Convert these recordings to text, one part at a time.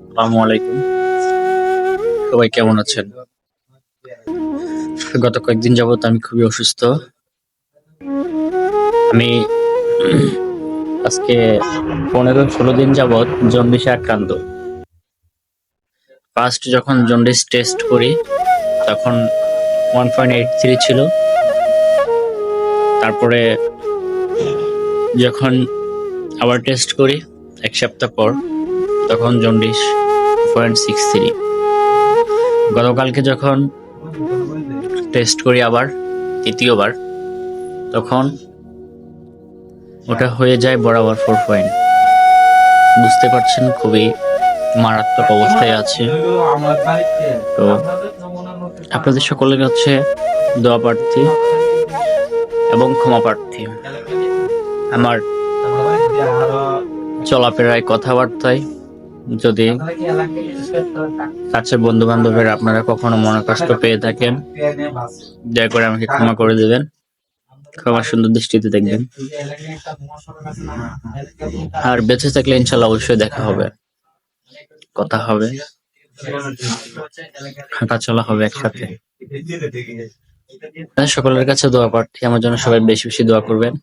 আসসালামু আলাইকুম। সবাই কেমন আছেন? গত কয়েকদিন যাবত আমি খুবই অসুস্থ। আমি আজকে 15-16 দিন যাবত জন্ডিসে আক্রান্ত। ফার্স্ট যখন জন্ডিস টেস্ট করি তখন 1.83 ছিল। তারপরে যখন আবার টেস্ট করি এক সপ্তাহ পর তখন জন্ডিস 0.63। গতকালকে যখন টেস্ট করি আবার তৃতীয়বার তখন ওটা হয়ে যায় বরাবর 4 পয়েন্ট। বুঝতে পারছেন খুবই মারাত্মক অবস্থায় আছে। তো আপনাদের সকলের কাছে দোয়া প্রার্থী এবং ক্ষমা প্রার্থী। আমার চলাফেরায় কথাবার্তায় যদি কাছের বন্ধু বান্ধবের আপনারা কখনো মনে কষ্ট পেয়ে থাকেন দয়া করে আমাকে ক্ষমা করে দেবেন, ক্ষমা সুন্দর দৃষ্টিতে দেখবেন। আর বেঁচে থাকলে ইনশাল্লাহ অবশ্যই দেখা হবে, কথা হবে, হাঁটা চলা হবে একসাথে। সকলের কাছে দোয়া প্রার্থী, আমার জন্য সবাই বেশি বেশি দোয়া করবেন।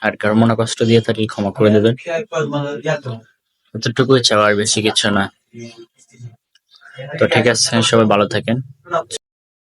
আর কারো মনে কষ্ট দিয়ে থাকলে ক্ষমা করে দেবেন। এতটুকুই চাওয়া, আর বেশি কিছু না। তো ঠিক আছে, সবাই ভালো থাকেন।